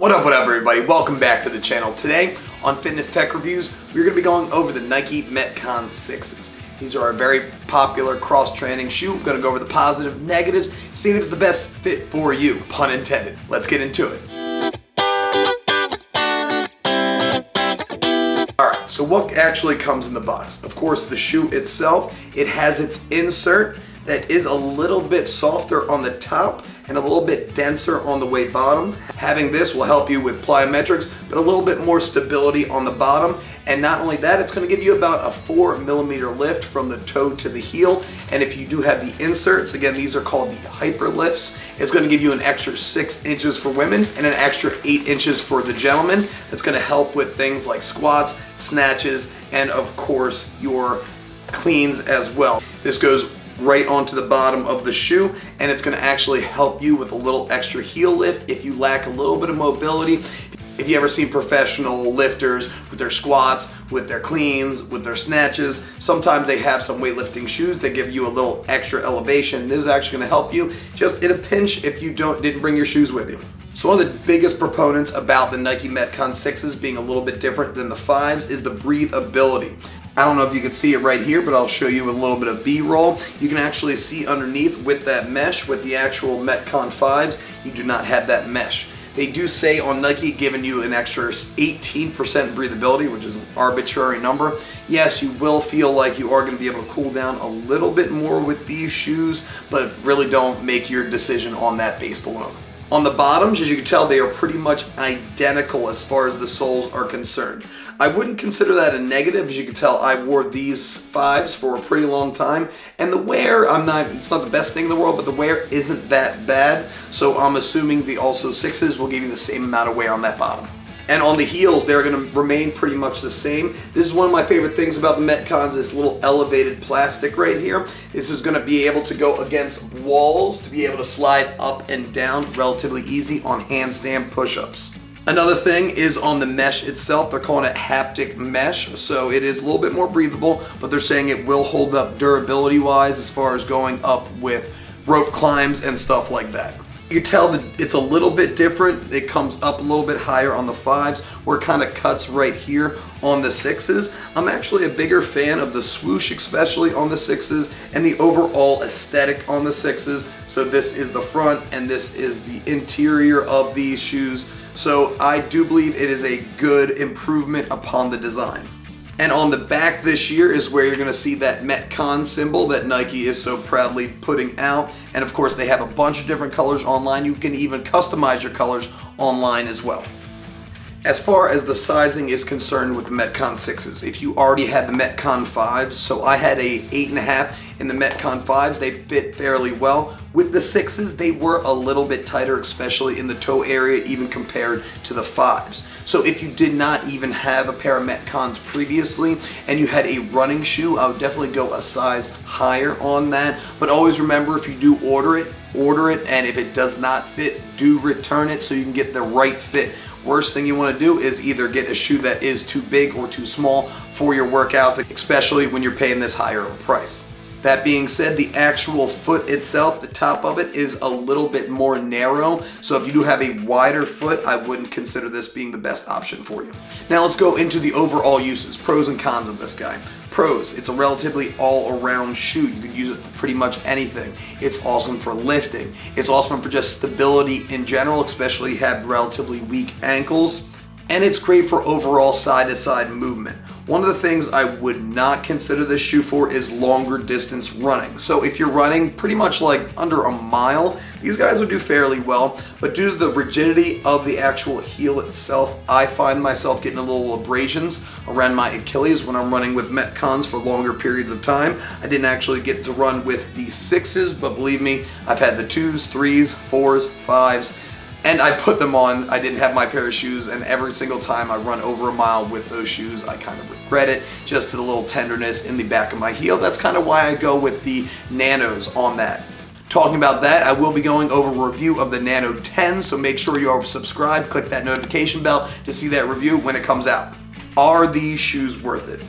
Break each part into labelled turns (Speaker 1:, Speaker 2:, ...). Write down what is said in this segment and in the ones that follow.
Speaker 1: What up everybody? Welcome back to the channel. Today on Fitness Tech Reviews, we're going to be going over the Nike Metcon 6s. These are a very popular cross-training shoe. We're going to go over the positive, negatives, see if it's the best fit for you, pun intended. Let's get into it. Alright, so what actually comes in the box? Of course, the shoe itself, it has its insert that is a little bit softer on the top and a little bit denser on the way bottom. Having this will help you with plyometrics, but a little bit more stability on the bottom. And not only that, it's going to give you about a 4mm lift from the toe to the heel. And if you do have the inserts, again, these are called the hyper lifts, it's going to give you an extra 6 inches for women and an extra 8 inches for the gentlemen. That's going to help with things like squats, snatches, and of course your cleans as well. This goes right onto the bottom of the shoe, and it's going to actually help you with a little extra heel lift if you lack a little bit of mobility. If you ever seen professional lifters with their squats, with their cleans, with their snatches, sometimes they have some weightlifting shoes that give you a little extra elevation. This is actually going to help you just in a pinch if you didn't bring your shoes with you. So one of the biggest proponents about the Nike Metcon 6s being a little bit different than the 5s is the breathability. I don't know if you can see it right here, but I'll show you a little bit of B-roll. You can actually see underneath with that mesh, with the actual Metcon 5s, you do not have that mesh. They do say on Nike giving you an extra 18% breathability, which is an arbitrary number. Yes, you will feel like you are going to be able to cool down a little bit more with these shoes, but really don't make your decision on that based alone. On the bottoms, as you can tell, they are pretty much identical as far as the soles are concerned. I wouldn't consider that a negative. As you can tell, I wore these 5s for a pretty long time, and the wear, it's not the best thing in the world, but the wear isn't that bad, so I'm assuming the also 6s will give you the same amount of wear on that bottom. And on the heels, they're going to remain pretty much the same. This is one of my favorite things about the Metcons, this little elevated plastic right here. This is going to be able to go against walls, to be able to slide up and down relatively easy on handstand push-ups. Another thing is on the mesh itself. They're calling it haptic mesh, so it is a little bit more breathable, but they're saying it will hold up durability-wise as far as going up with rope climbs and stuff like that. You can tell that it's a little bit different. It comes up a little bit higher on the 5s, where it kind of cuts right here on the 6s. I'm actually a bigger fan of the swoosh, especially on the 6s, and the overall aesthetic on the 6s. So this is the front, and this is the interior of these shoes. So I do believe it is a good improvement upon the design. And on the back this year is where you're going to see that Metcon symbol that Nike is so proudly putting out. And of course they have a bunch of different colors online. You can even customize your colors online as well. As far as the sizing is concerned with the Metcon 6s, if you already had the Metcon 5s, so I had a 8.5 in the Metcon 5s, they fit fairly well. With the 6s, they were a little bit tighter, especially in the toe area, even compared to the 5s. So if you did not even have a pair of Metcons previously and you had a running shoe, I would definitely go a size higher on that. But always remember, if you do order it, and if it does not fit, do return it so you can get the right fit. Worst thing you want to do is either get a shoe that is too big or too small for your workouts, especially when you're paying this higher of a price. That being said, the actual foot itself, the top of it, is a little bit more narrow. So if you do have a wider foot, I wouldn't consider this being the best option for you. Now let's go into the overall uses, pros and cons of this guy. Pros, it's a relatively all-around shoe. You can use it for pretty much anything. It's awesome for lifting. It's awesome for just stability in general, especially if you have relatively weak ankles. And it's great for overall side-to-side movement. One of the things I would not consider this shoe for is longer distance running. So if you're running pretty much like under a mile, these guys would do fairly well, but due to the rigidity of the actual heel itself, I find myself getting a little abrasions around my Achilles when I'm running with Metcons for longer periods of time. I didn't actually get to run with the 6s, but believe me, I've had the 2s, 3s, 4s, 5s, and I put them on. I didn't have my pair of shoes, and every single time I run over a mile with those shoes, I kind of regret it, just to the little tenderness in the back of my heel. That's kind of why I go with the Nanos on that. Talking about that, I will be going over a review of the Nano 10, so make sure you are subscribed, click that notification bell to see that review when it comes out. Are these shoes worth it?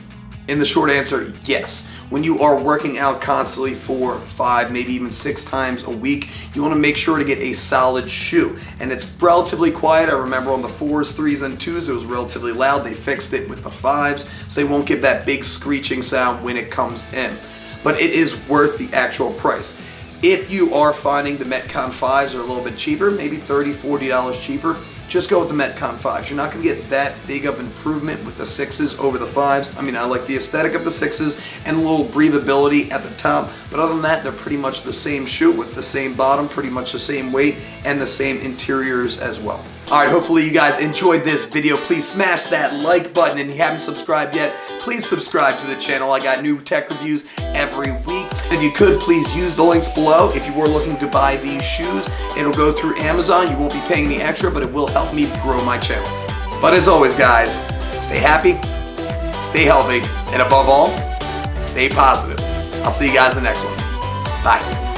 Speaker 1: In the short answer, yes. when you are working out constantly 4, 5, maybe even 6 times a week, you want to make sure to get a solid shoe. And it's relatively quiet. I remember on the 4s, 3s, and 2s, it was relatively loud. They fixed it with the 5s, so they won't give that big screeching sound when it comes in. But it is worth the actual price. If you are finding the Metcon 5s are a little bit cheaper, maybe $30, $40 cheaper, just go with the Metcon 5s. You're not going to get that big of improvement with the 6s over the 5s. I mean, I like the aesthetic of the 6s and a little breathability at the top, but other than that, they're pretty much the same shoe with the same bottom, pretty much the same weight, and the same interiors as well. Alright, hopefully you guys enjoyed this video. Please smash that like button, and if you haven't subscribed yet, please subscribe to the channel. I got new tech reviews every week. If you could, please use the links below. If you were looking to buy these shoes, it'll go through Amazon. You won't be paying any extra, but it will help me grow my channel. But as always, guys, stay happy, stay healthy, and above all, stay positive. I'll see you guys in the next one. Bye.